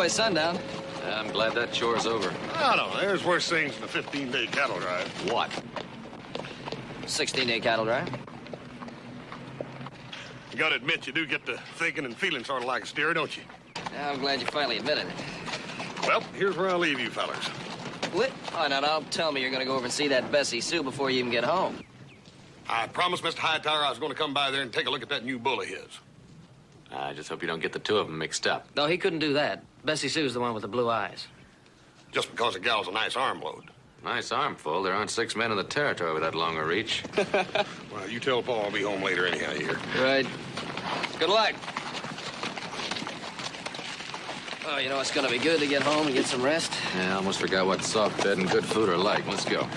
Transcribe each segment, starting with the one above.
sundown. I'm glad that chore's over. I don't know. There's worse things than a 15-day cattle drive. What? 16-day cattle drive. You gotta admit, you do get to thinking and feeling sort of like a steer, don't you? Yeah, I'm glad you finally admitted it. Well, here's where I'll leave you fellers. What? Oh, now, tell me you're going to go over and see that Bessie Sue before you even get home. I promised Mr. Hightower I was going to come by there and take a look at that new bull of his. I just hope you don't get the two of them mixed up. No, he couldn't do that. Bessie Sue's the one with the blue eyes. Just because the gal's a nice arm load. Nice armful. There aren't 6 men in the territory with that long a reach. Well, you tell Paul I'll be home later anyhow, you hear? Right. Good luck. Oh, you know, it's going to be good to get home and get some rest. Yeah, I almost forgot what soft bed and good food are like. Let's go.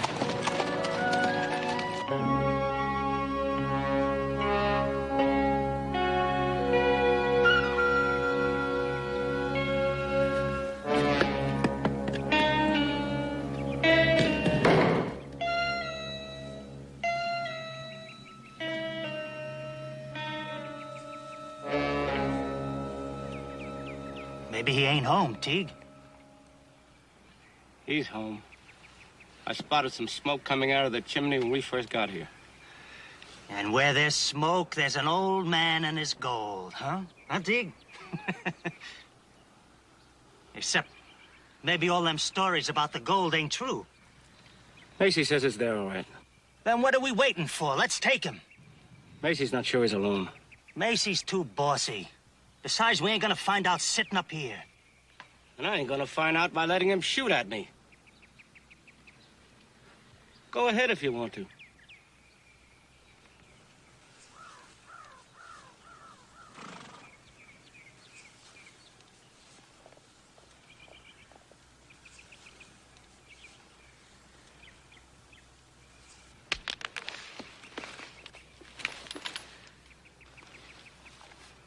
Maybe he ain't home, Teague. He's home. I spotted some smoke coming out of the chimney when we first got here. And where there's smoke, there's an old man and his gold, huh? Huh, Teague? Except maybe all them stories about the gold ain't true. Macy says it's there, all right. Then what are we waiting for? Let's take him. Macy's not sure he's alone. Macy's too bossy. Besides, we ain't gonna find out sitting up here. And I ain't gonna find out by letting him shoot at me. Go ahead if you want to.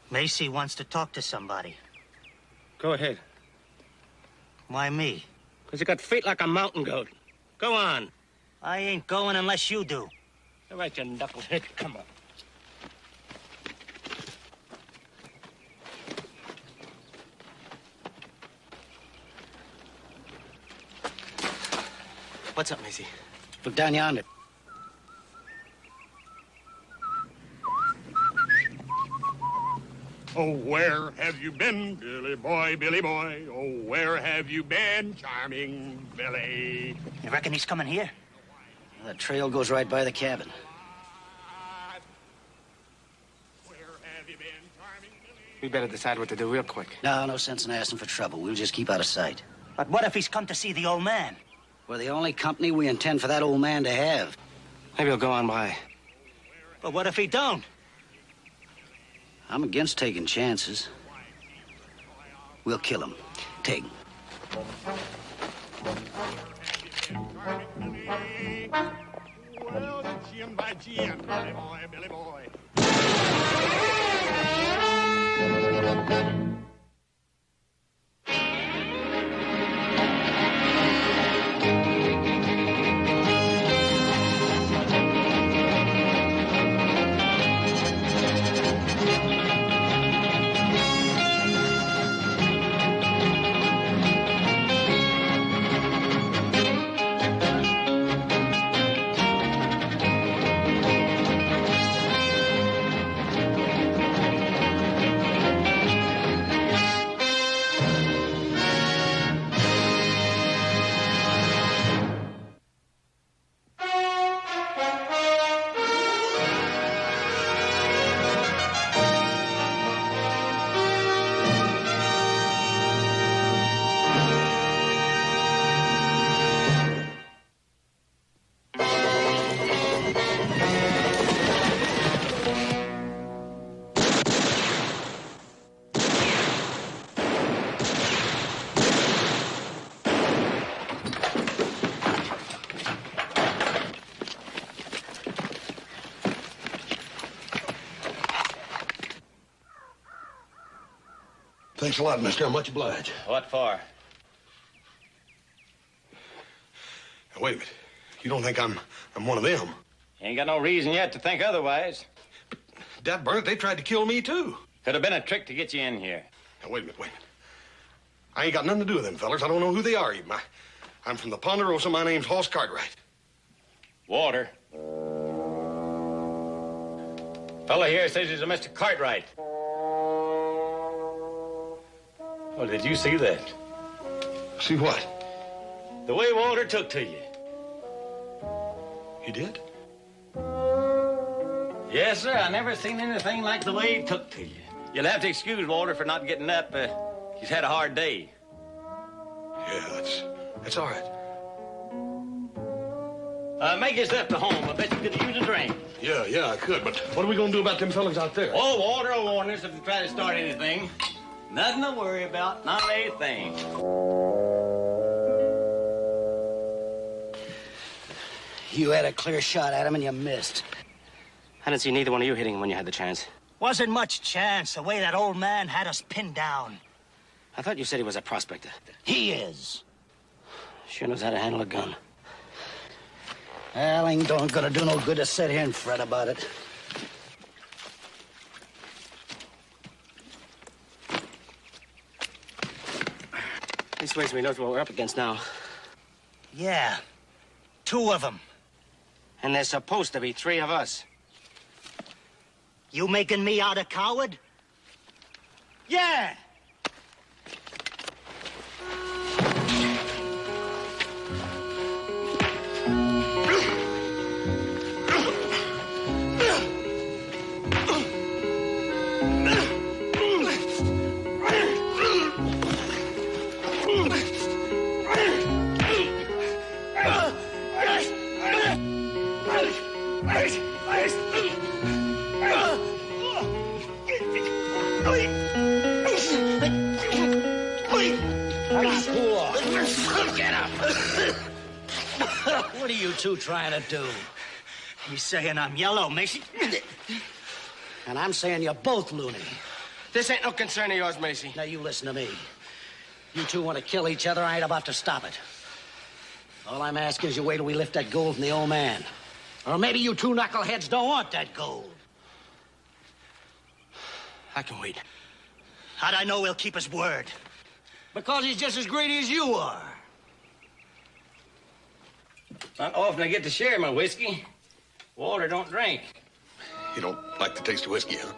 Macy wants to talk to somebody. Go ahead. Why me? Because you got feet like a mountain goat. Go on. I ain't going unless you do. All right, you knucklehead. Come on. What's up, Macy? Look down yonder. Oh, where have you been, Billy boy, Billy boy? Oh, where have you been, charming Billy? You reckon he's coming here? The trail goes right by the cabin. Where have you been, charming Billy? We better decide what to do real quick. No sense in asking for trouble. We'll just keep out of sight. But what if he's come to see the old man? We're the only company we intend for that old man to have. Maybe he'll go on by. But what if he don't? I'm against taking chances. We'll kill him. Take him. Well, Jim by Jim, Billy boy, Billy boy. Thanks a lot, mister. I'm much obliged. What for? Now, wait a minute. You don't think I'm one of them? You ain't got no reason yet to think otherwise. Dad burnt, they tried to kill me, too. Could have been a trick to get you in here. Now, wait a minute. I ain't got nothing to do with them fellers. I don't know who they are even. I'm from the Ponderosa. My name's Hoss Cartwright. Walter. Fella here says he's a Mr. Cartwright. Well, did you see that? See what? The way Walter took to you. You did? Yes, sir. I never seen anything like the way he took to you. You'll have to excuse Walter for not getting up. He's had a hard day. Yeah, that's all right. Make yourself to home. I bet you could use a drink. Yeah, I could, but what are we gonna do about them fellas out there? Oh, Walter will warn us if we try to start anything. Nothing to worry about, not a thing. You had a clear shot at him and you missed. I didn't see neither one of you hitting him when you had the chance. Wasn't much chance, the way that old man had us pinned down. I thought you said he was a prospector. He is. Sure knows how to handle a gun. Well, ain't gonna do no good to sit here and fret about it. This way so he knows what we're up against now. Yeah, 2 of them. And there's supposed to be 3 of us. You making me out a coward? Yeah! What are you 2 trying to do? He's saying I'm yellow, Macy. And I'm saying you're both loony. This ain't no concern of yours, Macy. Now, you listen to me. You 2 want to kill each other, I ain't about to stop it. All I'm asking is you wait till we lift that gold from the old man. Or maybe you 2 knuckleheads don't want that gold. I can wait. How'd I know he'll keep his word? Because he's just as greedy as you are. Not often I get to share my whiskey. Walter don't drink. You don't like the taste of whiskey, huh?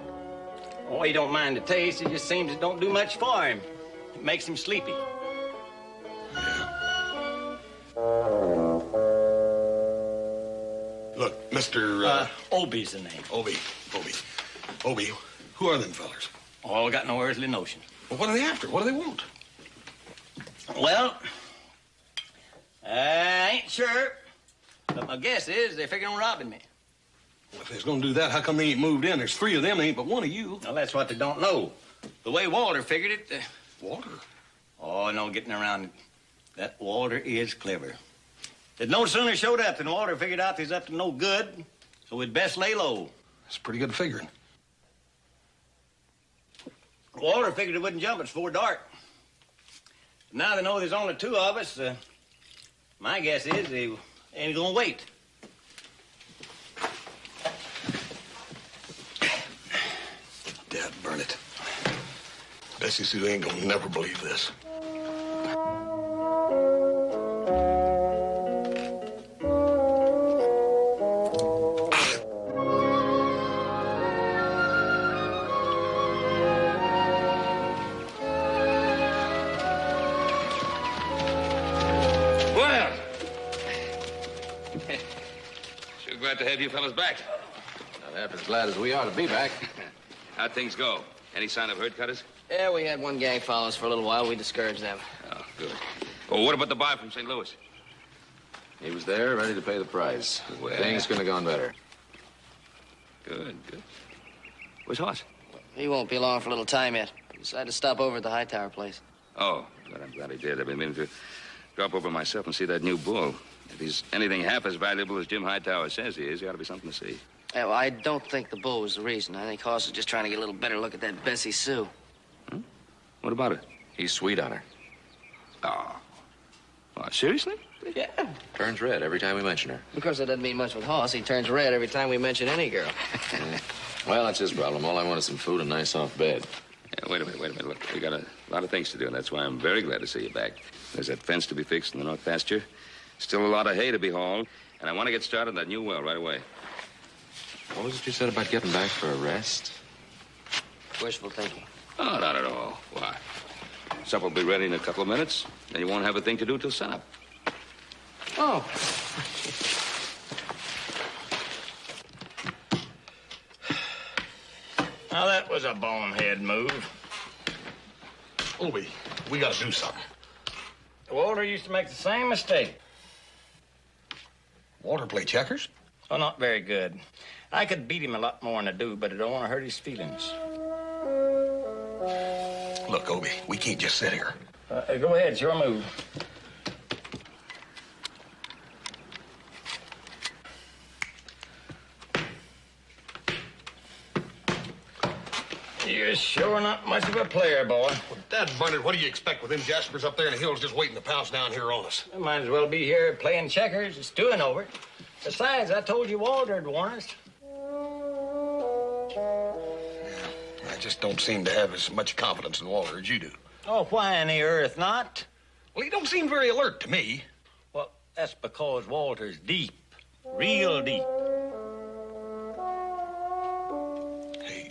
Oh, he don't mind the taste. It just seems it don't do much for him. It makes him sleepy. Look, Mr. Obie's the name. Obie, who are them fellers? All got no earthly notion. Well, what are they after? What do they want? Well, I ain't sure. But my guess is they're figuring on robbing me. Well, if they're gonna do that, how come they ain't moved in? There's 3 of them, ain't but 1 of you. Well, that's what they don't know. The way Walter figured it... Walter? Oh, no getting around it. That Walter is clever. They'd no sooner showed up than Walter figured out he's up to no good, so we'd best lay low. That's pretty good figuring. Walter figured it wouldn't jump. It's 4 dark. Now they know there's only 2 of us. My guess is they ain't gonna wait. Dad, burn it. Bessie Sue ain't gonna never believe this. Glad to have you fellas back. Not half as glad as we are to be back. How'd things go? Any sign of herd cutters? Yeah, we had one gang follow us for a little while. We discouraged them. Oh, good. Oh, what about the buy from St. Louis? He was there, ready to pay the price. Well, Things couldn't have gone better. Good. Where's Hoss? He won't be along for a little time yet. He decided to stop over at the Hightower place. Oh, good. I'm glad he did. I've been meaning to drop over myself and see that new bull. If he's anything half as valuable as Jim Hightower says he is, he ought to be something to see. Yeah, well, I don't think the bull was the reason. I think Hoss is just trying to get a little better look at that Bessie Sue. Huh? What about it? He's sweet on her. Oh, seriously? Yeah. Turns red every time we mention her. Of course, that doesn't mean much with Hoss. He turns red every time we mention any girl. Well, that's his problem. All I want is some food and a nice soft bed. Wait a minute. Look, we got a lot of things to do, and that's why I'm very glad to see you back. There's that fence to be fixed in the north pasture. Still a lot of hay to be hauled, and I want to get started on that new well right away. What was it you said about getting back for a rest? Wishful thinking. Oh, not at all. Why? Supper will be ready in a couple of minutes. Then you won't have a thing to do till sunup. Oh. Now, that was a bonehead move. Obie, we gotta do something. Walter used to make the same mistake. Walter play checkers? Well, not very good. I could beat him a lot more than I do, but I don't want to hurt his feelings. Look, Obie, we can't just sit here. Go ahead, it's your move. You're sure not much of a player, boy. Well, Dad Bernard, what do you expect with them Jaspers up there in the hills just waiting to pounce down here on us? We might as well be here playing checkers and stewing over it. Besides, I told you Walter'd warn us. I just don't seem to have as much confidence in Walter as you do. Oh, why on the earth not? Well, he don't seem very alert to me. Well, that's because Walter's deep. Real deep. Hey,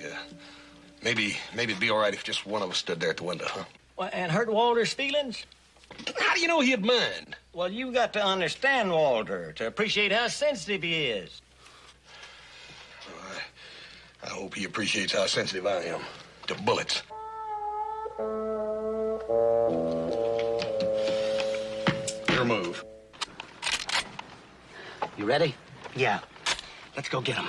maybe it'd be all right if just one of us stood there at the window, huh? Well, and hurt Walter's feelings? How do you know he'd mind? Well, you got to understand Walter to appreciate how sensitive he is. I hope he appreciates how sensitive I am to bullets. Your move. You ready? Yeah. Let's go get him.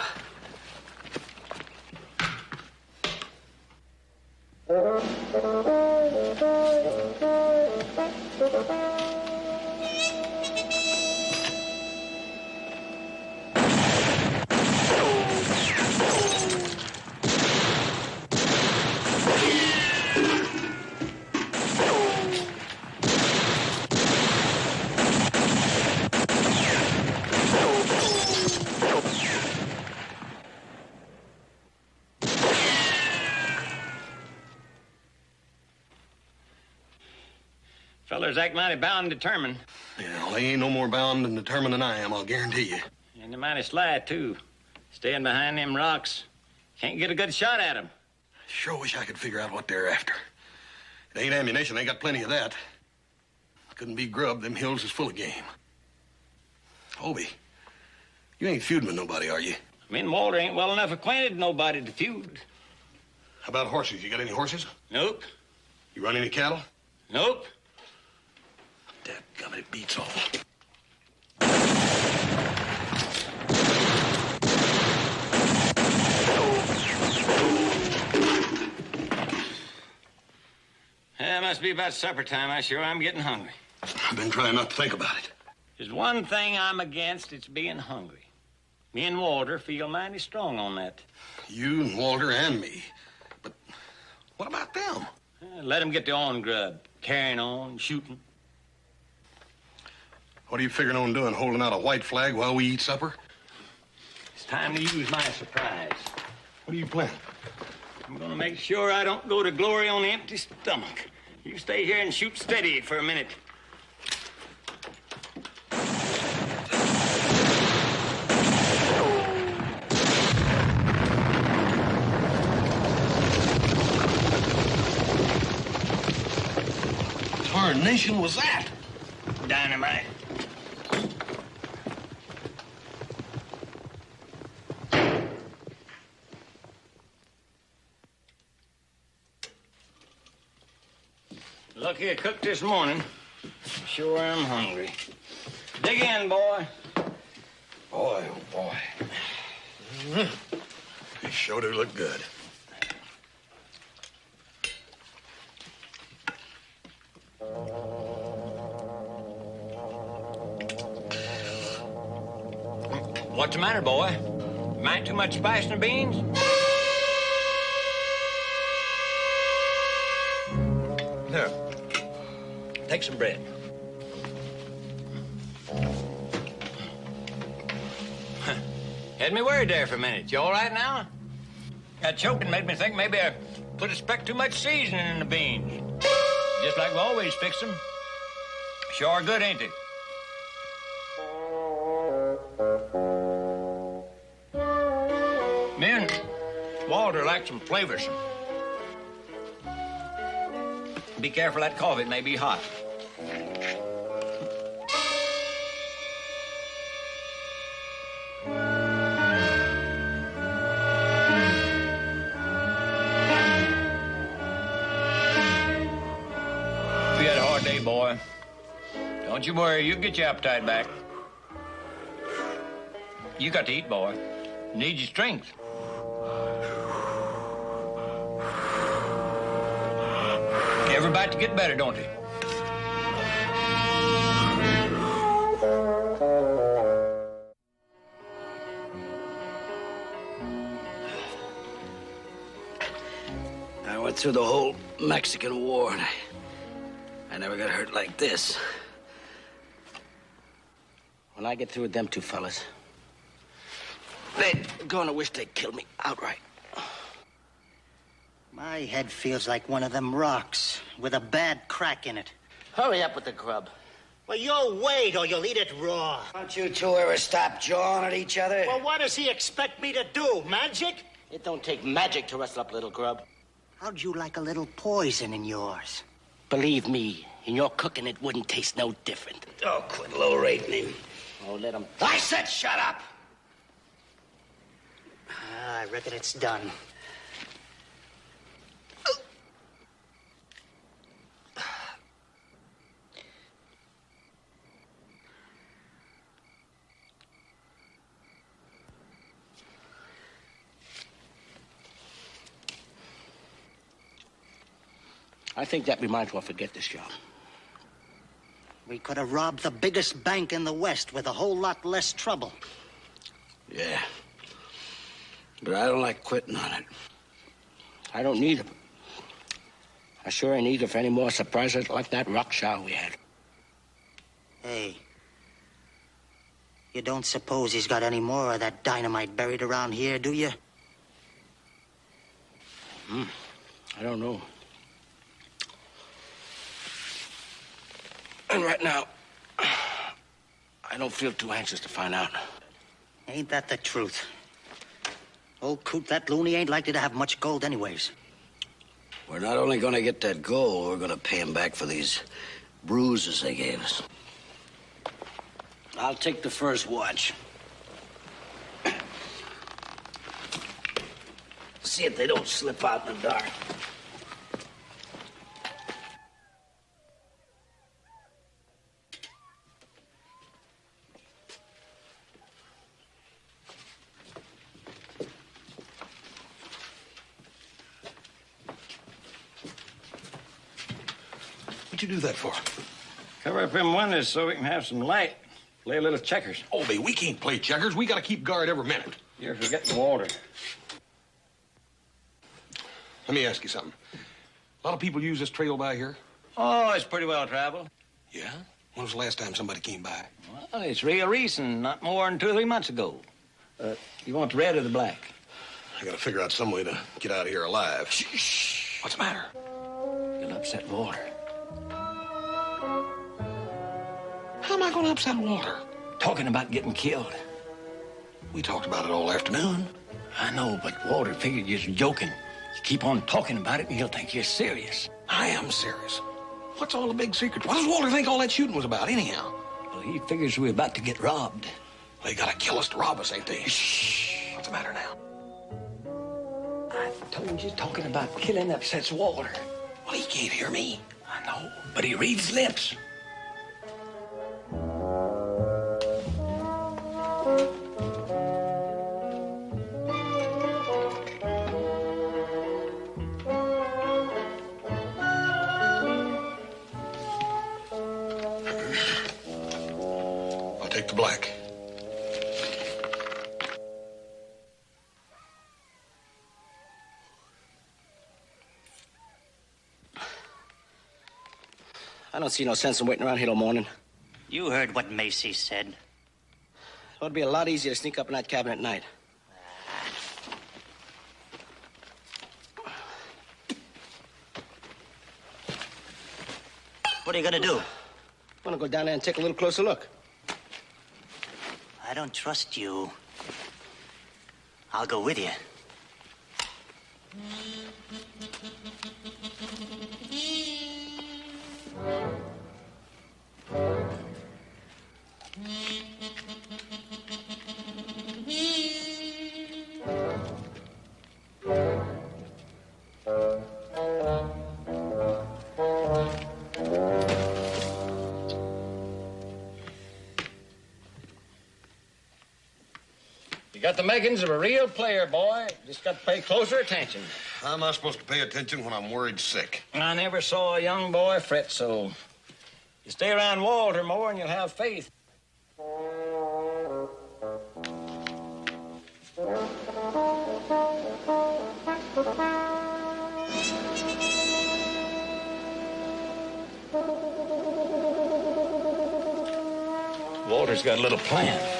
Fellers act mighty bound and determined. Yeah, well, they ain't no more bound and determined than I am, I'll guarantee you. And they're mighty sly, too. Staying behind them rocks. Can't get a good shot at them. Sure wish I could figure out what they're after. It ain't ammunition, they got plenty of that. Couldn't be grub, them hills is full of game. Obie, you ain't feuding with nobody, are you? Me and Walter ain't well enough acquainted with nobody to feud. How about horses? You got any horses? Nope. You run any cattle? Nope. Dadgummit, it beats all. It must be about supper time. I sure am getting hungry. I've been trying not to think about it. There's one thing I'm against, it's being hungry. Me and Walter feel mighty strong on that. You and Walter and me. But what about them? Let them get their own grub. Carrying on, shooting. What are you figuring on doing, holding out a white flag while we eat supper? It's time to use my surprise. What are you planning? I'm gonna make sure I don't go to glory on an empty stomach. You stay here and shoot steady for a minute. Tarnation was that? Dynamite. Lucky I cooked this morning. Sure am hungry. Dig in, boy. Boy, oh boy. They sure do look good. What's the matter, boy? Might too much spice in the beans? Here. Take some bread. Had me worried there for a minute. You all right now? That choking made me think maybe I Put a speck too much seasoning in the beans. Just like we always fix them. Sure good, ain't they? Me and Walter like some flavors. Be careful that coffee, it may be hot. You had a hard day, boy. Don't you worry, you'll get your appetite back. You got to eat, boy. You need your strength. Every bite to get better, don't they? I went through the whole Mexican War, and I never got hurt like this. When I get through with them two fellas, they're gonna wish they'd killed me outright. My head feels like one of them rocks with a bad crack in it. Hurry up with the grub. Well, you'll wait or you'll eat it raw. Don't you two ever stop jawing at each other? Well, what does he expect me to do? Magic? It don't take magic to rustle up little grub. How'd you like a little poison in yours? Believe me, in your cooking it wouldn't taste no different. Oh, quit low-rating him. Oh, let him... I said shut up! I reckon it's done. I think that we might as well forget this job. We could have robbed the biggest bank in the West with a whole lot less trouble. Yeah. But I don't like quitting on it. I don't need it. I sure ain't eager for any more surprises like that rock shower we had. Hey, you don't suppose he's got any more of that dynamite buried around here, do you? I don't know. And right now, I don't feel too anxious to find out. Ain't that the truth? Old Coot, that loony ain't likely to have much gold anyways. We're not only gonna get that gold, we're gonna pay him back for these bruises they gave us. I'll take the first watch. See if they don't slip out in the dark. What'd you do that for? Cover up them windows so we can have some light. Play a little checkers. Obie, we can't play checkers. We gotta keep guard every minute. You're forgetting Walter. Let me ask you something. A lot of people use this trail by here? Oh, it's pretty well traveled. Yeah? When was the last time somebody came by? Well, it's real recent, not more than 2 or 3 months ago. You want the red or the black? I gotta figure out some way to get out of here alive. Shh. What's the matter? You'll upset Walter. How am I gonna upset Walter? Talking about getting killed. We talked about it all afternoon. I know, but Walter figured you're joking. You keep on talking about it and he'll think you're serious. I am serious. What's all the big secret? What does Walter think all that shooting was about, anyhow? Well, he figures we're about to get robbed. They gotta kill us to rob us, ain't they? Shh. What's the matter now? I told you talking about killing upsets Walter. Well, he can't hear me. I know, but he reads lips. I'll take the black. I don't see no sense in waiting around here till morning. You heard what Macy said. It ought to be a lot easier to sneak up in that cabin at night. What are you gonna do? I'm gonna go down there and take a little closer look. I don't trust you. I'll go with you. You got the makings of a real player, boy. Just got to pay closer attention. How am I supposed to pay attention when I'm worried sick? I never saw a young boy fret so. You stay around Walter more and you'll have faith. Walter's got a little plan.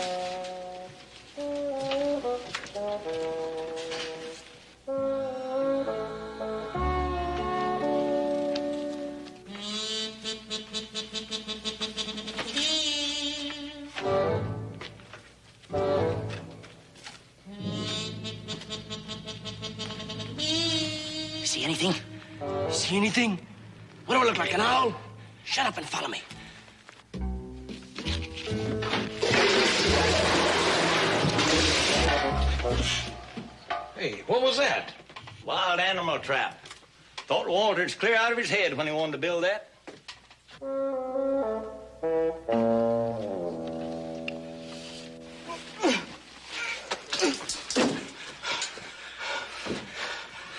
See anything? See anything? What do I look like, an owl? Shut up and follow me. Hey, what was that? Wild animal trap. Thought Walter's clear out of his head when he wanted to build that.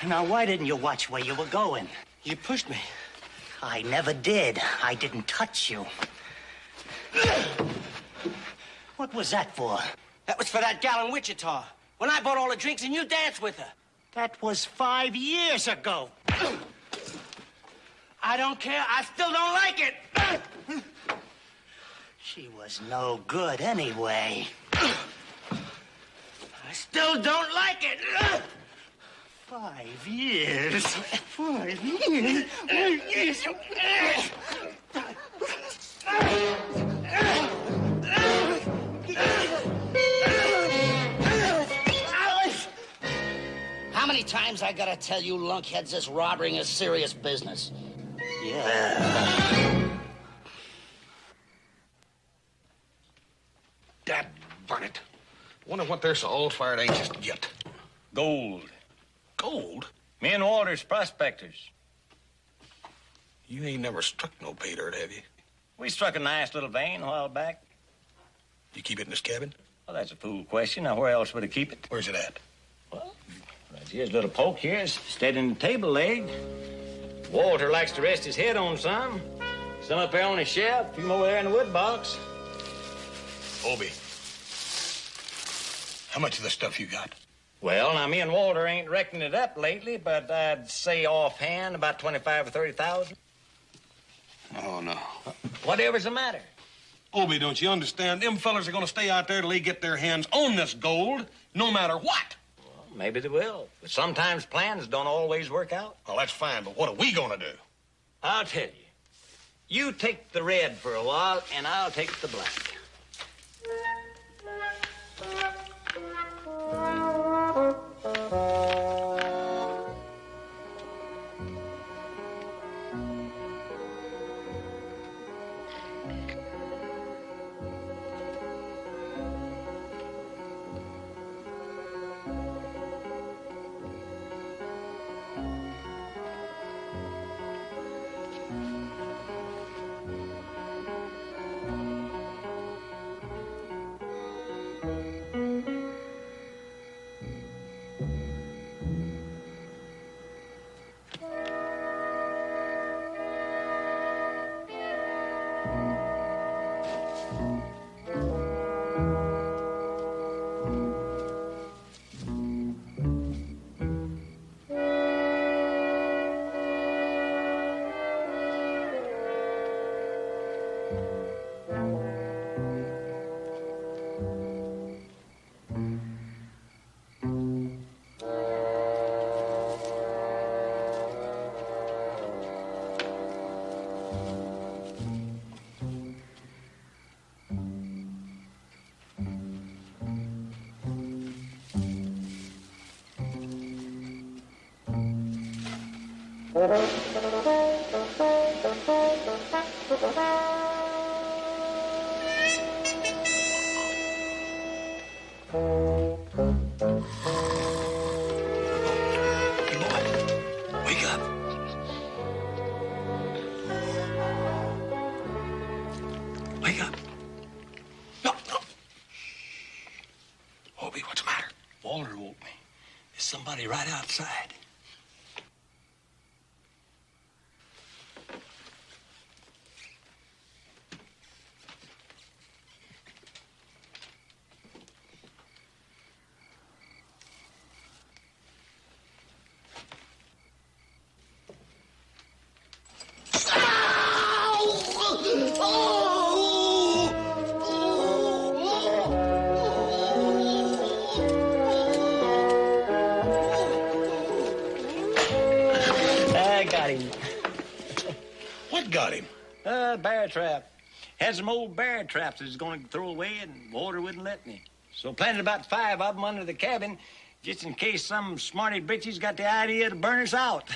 Now, why didn't you watch where you were going? You pushed me. I never did. I didn't touch you. What was that for? That was for that gal in Wichita. When I bought all the drinks and you danced with her. That was 5 years ago. I don't care. I still don't like it. She was no good anyway. I still don't like it. 5 years. 5 years. 5 years. How many times I gotta tell you lunkheads this robbery is serious business? Yeah. Dad burn it. Wonder what they're so old-fired anxious to get. Gold. Gold? Me and Walter's prospectors. You ain't never struck no pay dirt, have you? We struck a nice little vein a while back. You keep it in this cabin? Well, that's a fool question. Now, where else would I keep it? Where's it at? Well, right here's a little poke here. It's steadying the table leg. Walter likes to rest his head on some. Some up there on his shelf, a few more there in the wood box. Obie, how much of the stuff you got? Well, now, me and Walter ain't reckoning it up lately, but I'd say offhand about 25 or 30,000. Oh, no. Whatever's the matter. Obie, don't you understand? Them fellers are going to stay out there till they get their hands on this gold, no matter what. Well, maybe they will. But sometimes plans don't always work out. Well, that's fine, but what are we going to do? I'll tell you. You take the red for a while, and I'll take the black. Wake up. Wake up. No, no. Obie, what's the matter? Walter woke me. There's somebody right outside. I got him. What got him? Bear trap. Had some old bear traps that was going to throw away, and Walter wouldn't let me. So planted about 5 of them under the cabin, just in case some smarty bitches got the idea to burn us out.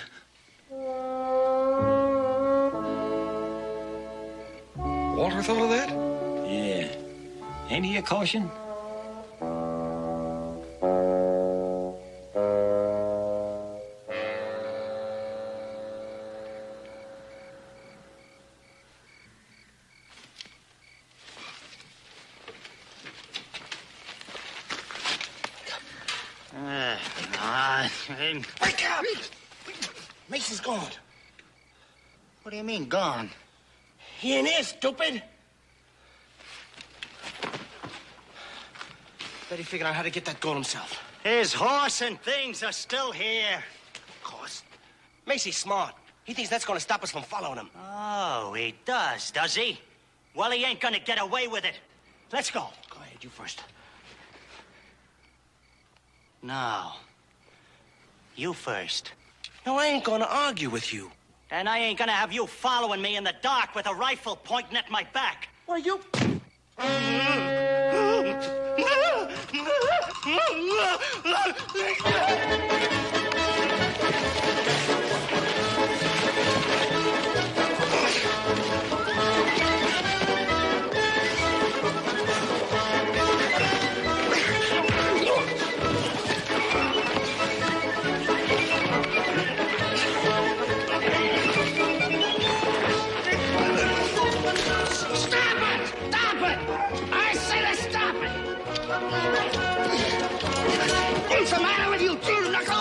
Walter thought of that? Yeah. Ain't he a caution? Wake up! Mason's gone. What do you mean, gone? He ain't here, stupid. Bet he figured out how to get that gold himself. His horse and things are still here. Of course. Macy's smart. He thinks that's gonna stop us from following him. Oh, he does he? Well, he ain't gonna get away with it. Let's go. Go ahead, you first. No. You first. No, I ain't gonna argue with you. And I ain't gonna have you following me in the dark with a rifle pointing at my back. Well, you... What's the matter with you two, Knuckle?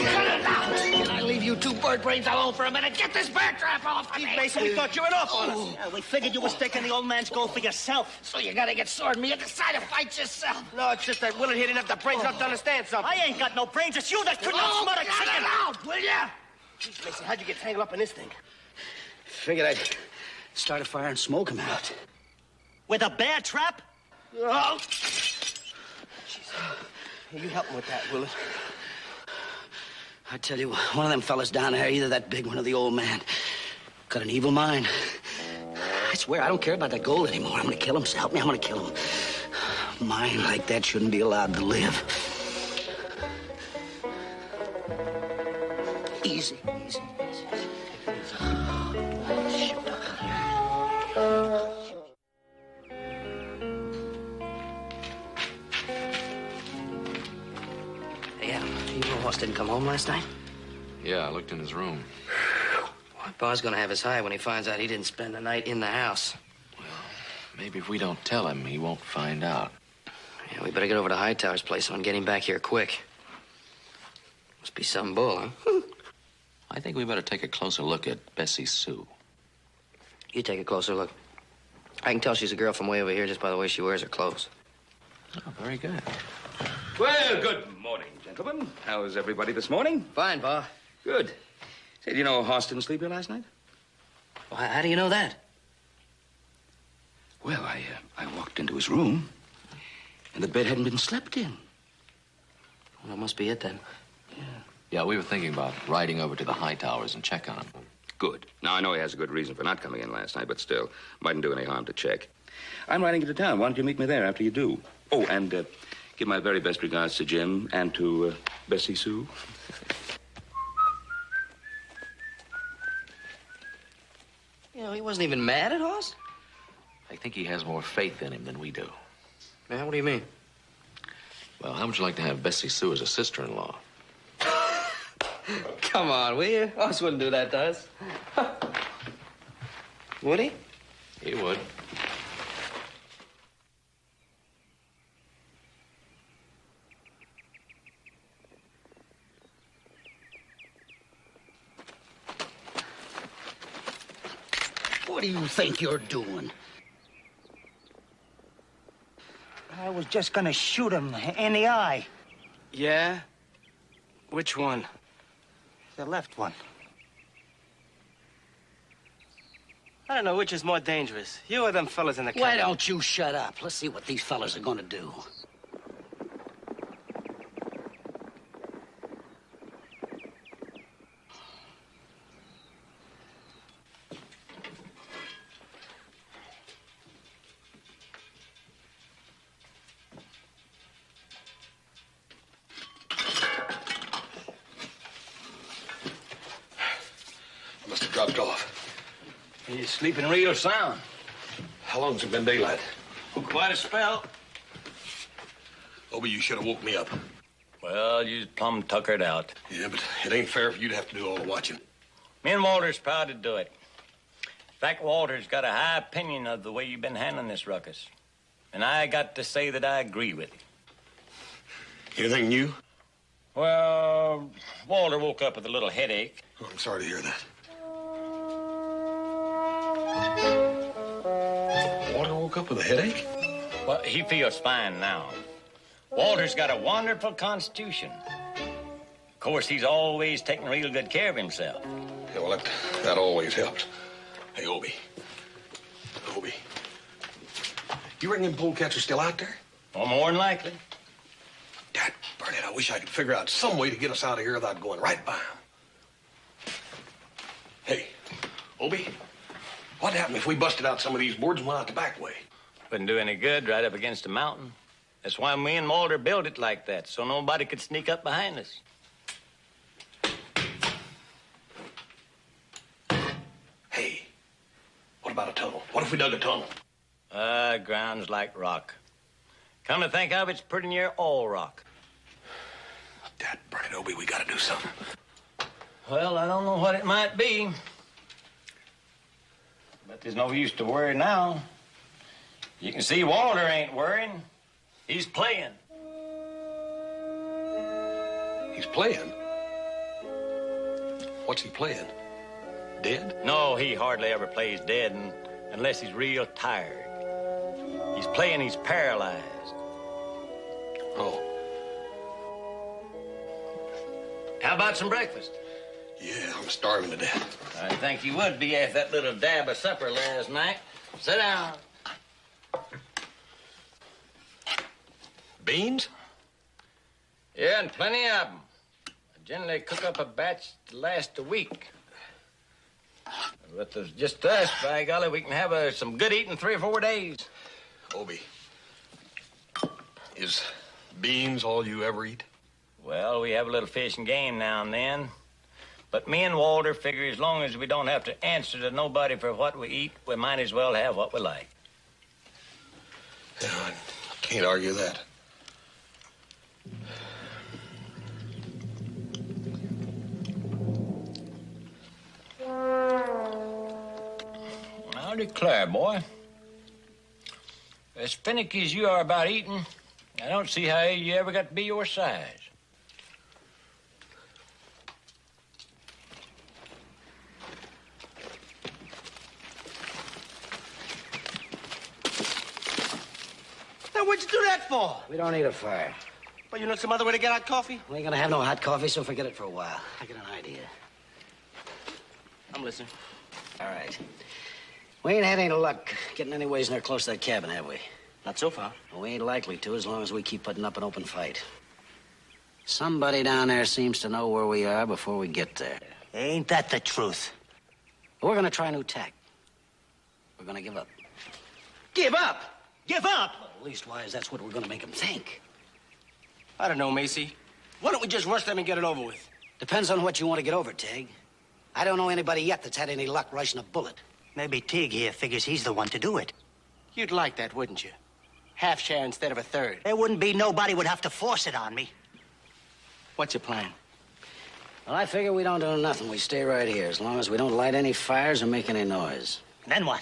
Cut it out! Can I leave you two bird brains alone for a minute? Get this bear trap off of me! Mason, we thought you were off on us. Yeah, we figured you was taking the old man's gold for yourself. So you gotta get sore at me and decide to fight yourself. No, it's just that Willard here didn't have the brains enough to understand something. I ain't got no brains. It's you that couldn't outsmart a cut chicken. it out, will ya? Jeez, Mason, how'd you get tangled up in this thing? Figured I'd start a fire and smoke him out. With a bear trap? Oh! Hey, you help him with that, Willard. I tell you, one of them fellas down there, either that big one or the old man, got an evil mind. I swear, I don't care about that gold anymore. I'm gonna kill him. So help me, I'm gonna kill him. A mind like that shouldn't be allowed to live. Easy, easy, easy. Shift up here. Yeah, you know Hoss didn't come home last night? Yeah, I looked in his room. Well, Pa's gonna have his high when he finds out he didn't spend the night in the house. Well, maybe if we don't tell him, he won't find out. Yeah, we better get over to Hightower's place and get him back here quick. Must be some bull, huh? I think we better take a closer look at Bessie Sue. You take a closer look. I can tell she's a girl from way over here just by the way she wears her clothes. Oh, very good. Well, good morning, gentlemen. How is everybody this morning? Fine, Pa. Good. Say, do you know Hoss didn't sleep here last night? Well, how do you know that? Well, I walked into his room, and the bed hadn't been slept in. Well, that must be it then. Yeah, we were thinking about riding over to the Hightowers and check on him. Good. Now, I know he has a good reason for not coming in last night, but still, mightn't do any harm to check. I'm riding into town. Why don't you meet me there after you do? Oh, and Give my very best regards to Jim and to Bessie Sue. You know, he wasn't even mad at us. I think he has more faith in him than we do. Man, what do you mean? Well, how would you like to have Bessie Sue as a sister-in-law? Come on, will you? Us wouldn't do that to us. Would he? He would. What do you think you're doing? I was just gonna shoot him in the eye. Yeah? Which one? The left one. I don't know which is more dangerous. You or them fellas in the Why cabin. don't you shut up? Let's see what these fellas are gonna do. Must have dropped off. He's sleeping real sound. How long's it been daylight? Quite a spell. Obie, you should have woke me up. Well, you plumb tuckered out. Yeah, but it ain't fair for you to have to do all the watching. Me and Walter's proud to do it. In fact, Walter's got a high opinion of the way you've been handling this ruckus. And I got to say that I agree with you. Anything new? Well, Walter woke up with a little headache. Oh, I'm sorry to hear that. Walter woke up with a headache? Well, he feels fine now. Walter's got a wonderful constitution. Of course, he's always taking real good care of himself. Yeah, well, that always helps. Hey, Obie. Obie. You reckon them polecats are still out there? Well, more than likely. Dad, Burnett, I wish I could figure out some way to get us out of here without going right by them. Hey, Obie, what'd happen if we busted out some of these boards and went out the back way? Wouldn't do any good right up against a mountain. That's why me and Walter built it like that, so nobody could sneak up behind us. Hey, what about a tunnel? What if we dug a tunnel? Ground's like rock. Come to think of it, it's pretty near all rock. Dad, Burnett, Obie, we gotta do something. Well, I don't know what it might be. But there's no use to worry now. You can see Walter ain't worrying. He's playing. He's playing? What's he playing? Dead? No, he hardly ever plays dead unless he's real tired. He's playing he's paralyzed. Oh. How about some breakfast? Yeah, I'm starving to death. I think you would be after that little dab of supper last night. Sit down. Beans? Yeah, and plenty of them. I generally cook up a batch to last a week. But there's just us, by golly, we can have some good eating 3 or 4 days. Obie, is beans all you ever eat? Well, we have a little fish and game now and then. But me and Walter figure as long as we don't have to answer to nobody for what we eat, we might as well have what we like. Yeah, I can't argue that. I declare, boy, as finicky as you are about eating, I don't see how you ever got to be your size. Now, what'd you do that for? We don't need a fire. Well, you know some other way to get hot coffee? We ain't gonna have no hot coffee, so forget it for a while. I got an idea. I'm listening. All right. We ain't had any luck getting anyways near close to that cabin, have we? Not so far. Well, we ain't likely to as long as we keep putting up an open fight. Somebody down there seems to know where we are before we get there. Ain't that the truth? We're gonna try a new tack. We're gonna give up. Give up? Give up? Leastwise, that's what we're gonna make them think. I don't know, Macy. Why don't we just rush them and get it over with? Depends on what you want to get over, Tig. I don't know anybody yet that's had any luck rushing a bullet. Maybe Tig here figures he's the one to do it. You'd like that, wouldn't you? Half share instead of a third. There wouldn't be nobody would have to force it on me. What's your plan? Well, I figure we don't do nothing. We stay right here, as long as we don't light any fires or make any noise. Then what?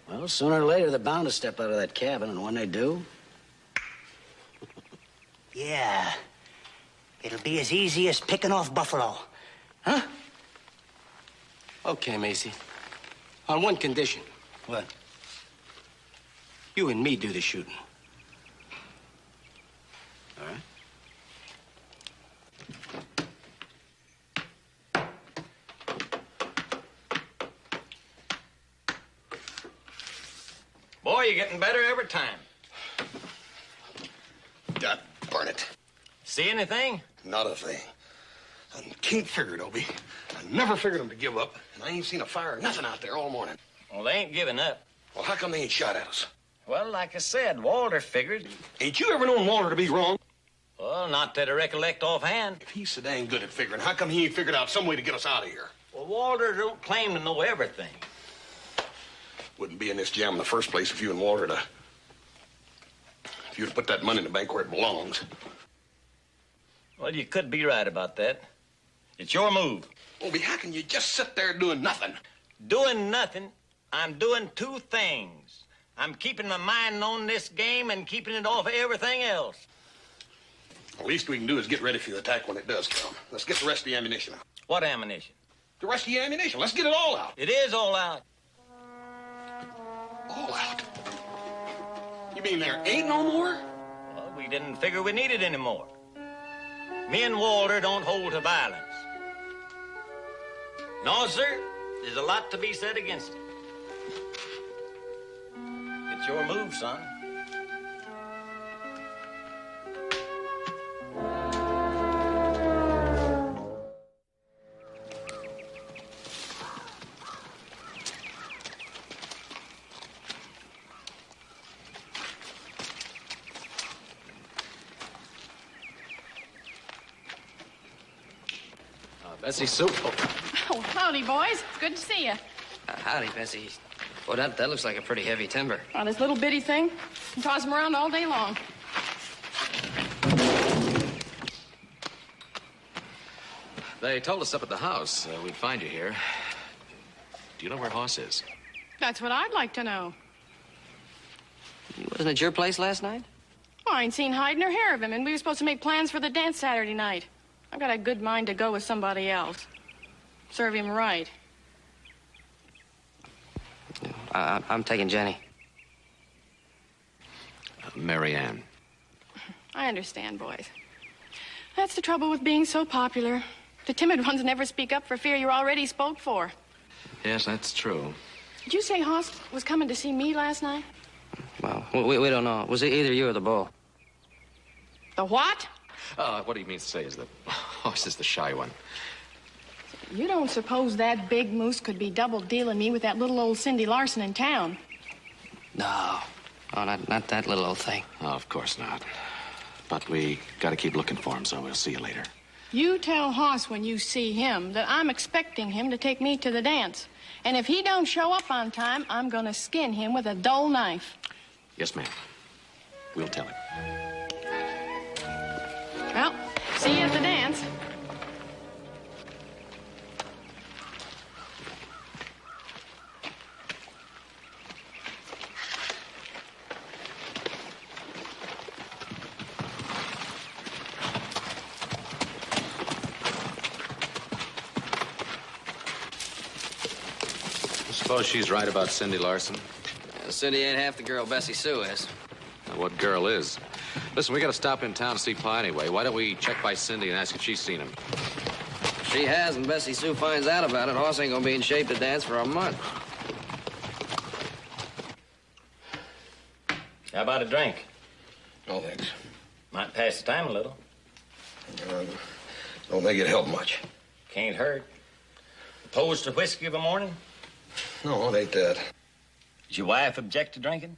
Well, sooner or later, they're bound to step out of that cabin, and when they do... Yeah. It'll be as easy as picking off buffalo. Huh? Okay, Macy. On one condition. What? You and me do the shooting. All right. Boy, you're getting better every time. God burn it. See anything? Not a thing. I can't figure it, Obie. I never figured them to give up, and I ain't seen a fire or nothing out there all morning. Well, they ain't giving up. Well, how come they ain't shot at us? Well, like I said, Walter figured. Ain't you ever known Walter to be wrong? Well, not that I recollect offhand. If he's so dang good at figuring, how come he ain't figured out some way to get us out of here? Well, Walter don't claim to know everything. Wouldn't be in this jam in the first place if you and Walter if you'd have put that money in the bank where it belongs. Well, you could be right about that. It's your move. Obie, how can you just sit there doing nothing? Doing nothing, I'm doing two things. I'm keeping my mind on this game and keeping it off of everything else. The least we can do is get ready for the attack when it does come. Let's get the rest of the ammunition out. What ammunition? The rest of the ammunition. Let's get it all out. It is all out. All out? You mean there ain't no more? Well, we didn't figure we needed any more. Me and Walter don't hold to violence. No, sir. There's a lot to be said against it. It's your move, son. Bessie Sue. Oh, howdy, boys. It's good to see you. Howdy, Bessie. Well, that looks like a pretty heavy timber. Oh, this little bitty thing can toss them around all day long. They told us up at the house we'd find you here. Do you know where Hoss is? That's what I'd like to know. Wasn't it your place last night? Oh, I ain't seen hide nor hair of him, and we were supposed to make plans for the dance Saturday night. I've got a good mind to go with somebody else. Serve him right. I'm taking Jenny. Mary Ann. I understand, boys. That's the trouble with being so popular. The timid ones never speak up for fear you're already spoke for. Yes, that's true. Did you say Hoss was coming to see me last night? Well, we don't know. Was it either you or the bull? The what? What he means to say is that Hoss is the shy one. You don't suppose that big moose could be double-dealing me with that little old Cindy Larson in town? No. Oh, not that little old thing. Oh, of course not. But we gotta keep looking for him, so we'll see you later. You tell Hoss when you see him that I'm expecting him to take me to the dance. And if he don't show up on time, I'm gonna skin him with a dull knife. Yes, ma'am. We'll tell him. Well, see you at the dance. I suppose she's right about Cindy Larson. Cindy ain't half the girl Bessie Sue is. Now, what girl is? Listen, we gotta stop in town to see Pa anyway. Why don't we check by Cindy and ask if she's seen him? If she has, and Bessie Sue finds out about it, Hoss ain't gonna be in shape to dance for a month. How about a drink? No, thanks. Might pass the time a little. Don't think it help much. Can't hurt. Opposed to whiskey of a morning? No, it ain't that. Does your wife object to drinking?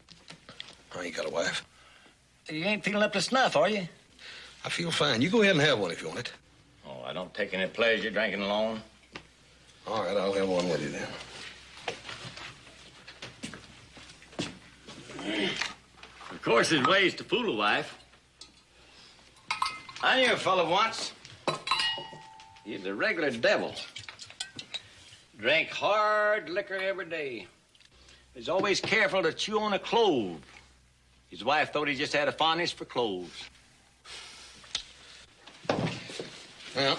I ain't got a wife. You ain't feeling up to snuff, are you? I feel fine. You go ahead and have one if you want it. Oh, I don't take any pleasure drinking alone. All right, I'll have one with you then. Of course, there's ways to fool a wife. I knew a fellow once. He was a regular devil. Drank hard liquor every day. He's always careful to chew on a clove. His wife thought he just had a fondness for cloves. Well,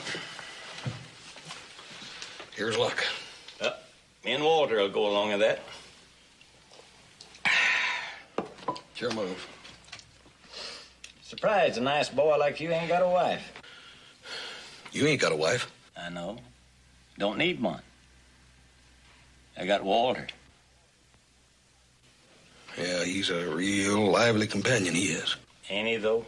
here's luck. Me and Walter will go along with that. Sure move. Surprised a nice boy like you ain't got a wife. You ain't got a wife. I know. Don't need one. I got Walter. Yeah, he's a real lively companion, he is. Ain't he, though?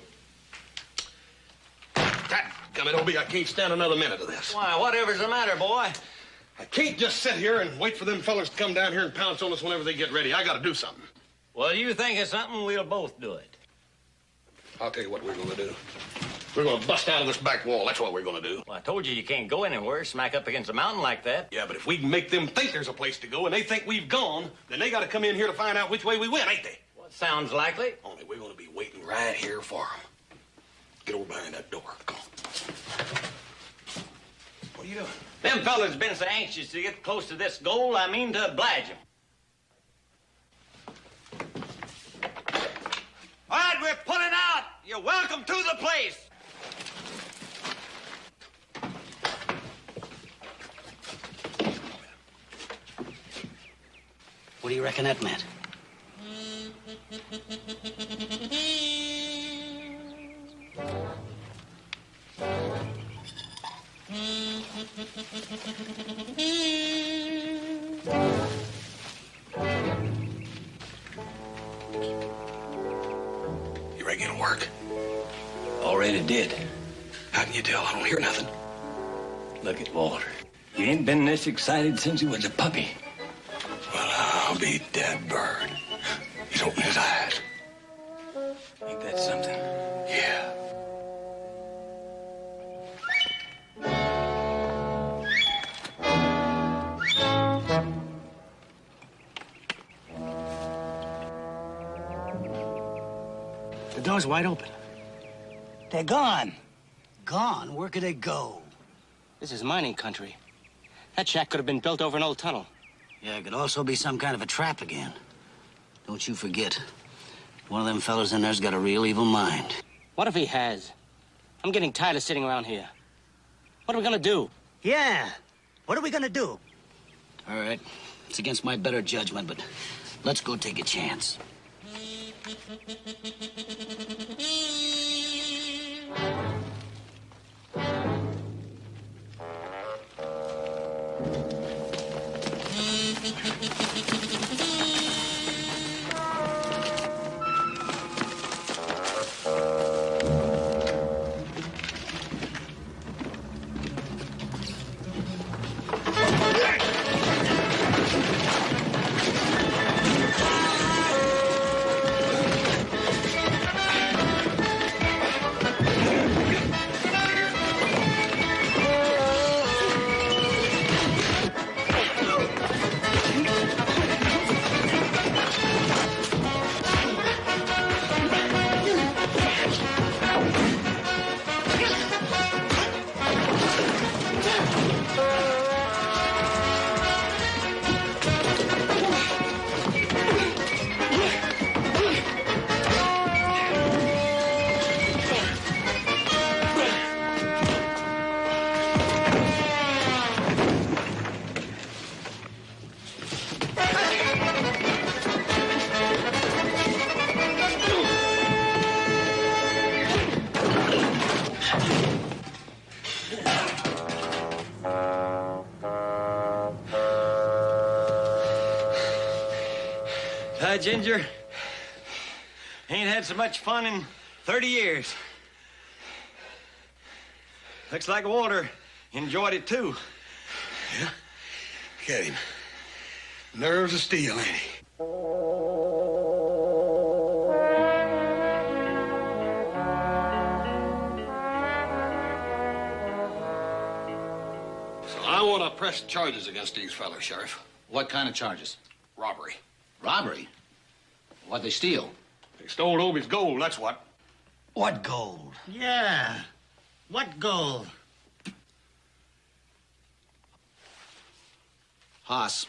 Come it, Obie, I can't stand another minute of this. Why, whatever's the matter, boy? I can't just sit here and wait for them fellas to come down here and pounce on us whenever they get ready. I gotta do something. Well, you think of something, we'll both do it. I'll tell you what we're gonna do. We're gonna bust out of this back wall. That's what we're gonna do. Well, I told you can't go anywhere, smack up against a mountain like that. Yeah, but if we can make them think there's a place to go and they think we've gone, then they gotta come in here to find out which way we went, ain't they? Well, sounds likely. Only we're gonna be waiting right here for them. Get over behind that door. Come on. What are you doing? Them fellas been so anxious to get close to this goal, I mean to oblige them. All right, we're pulling out. You're welcome to the place. What do you reckon that meant? You reckon it'll work? Already did. How can you tell? I don't hear nothing. Look at Walter. He ain't been this excited since he was a puppy. Well, I'll be dead bird. He's opening his eyes. Ain't that something? Yeah. The door's wide open. They're gone. Gone? Where could they go? This is mining country. That shack could have been built over an old tunnel. Yeah, it could also be some kind of a trap again. Don't you forget, one of them fellas in there's got a real evil mind. What if he has? I'm getting tired of sitting around here. What are we gonna do? Yeah. What are we gonna do? All right. It's against my better judgment, but let's go take a chance. Hi, Ginger. Ain't had so much fun in 30 years. Looks like Walter enjoyed it, too. Yeah? Get him. Nerves of steel, ain't he? press charges against these fellas, Sheriff. What kind of charges? Robbery. Robbery? What'd they steal? They stole Obie's gold, that's what. What gold? Yeah. What gold? Hoss,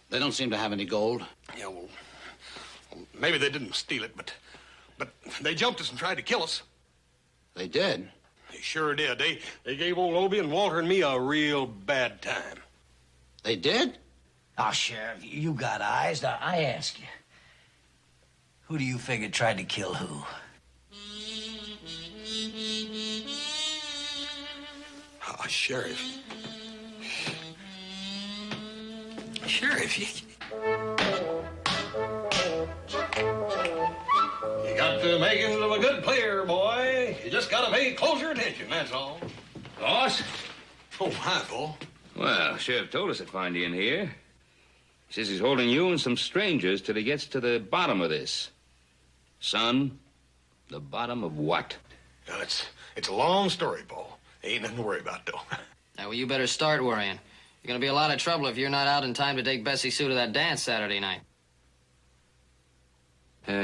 they don't seem to have any gold. Yeah, well, maybe they didn't steal it, but they jumped us and tried to kill us. They did? They sure did. They gave old Obie and Walter and me a real bad time. They did? Oh, Sheriff, you got eyes. Now, I ask you, who do you figure tried to kill who? Sheriff. Sheriff, you got the makings of a good player, boy. You just gotta pay closer attention, that's all. Boss? Oh, hi, Bull. Well, Sheriff told us to find you in here. He says he's holding you and some strangers till he gets to the bottom of this. Son, the bottom of what? Now, it's a long story, Bull. Ain't nothing to worry about, though. Now, well, you better start worrying. You're gonna be a lot of trouble if you're not out in time to take Bessie Sue to that dance Saturday night.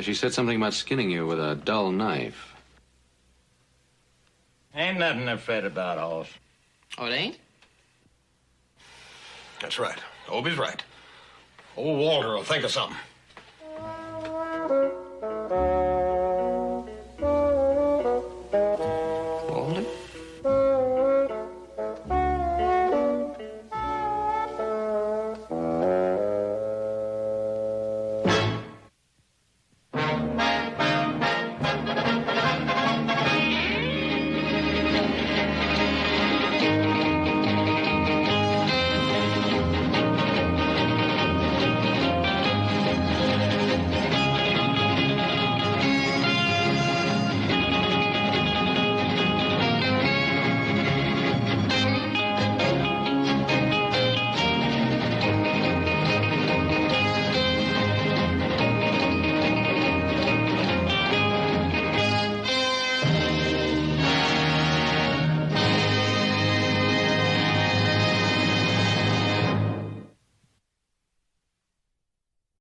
She said something about skinning you with a dull knife. Ain't nothing to fret about, Hoss. Oh, it ain't? That's right. Obie's right. Old Walter will think of something.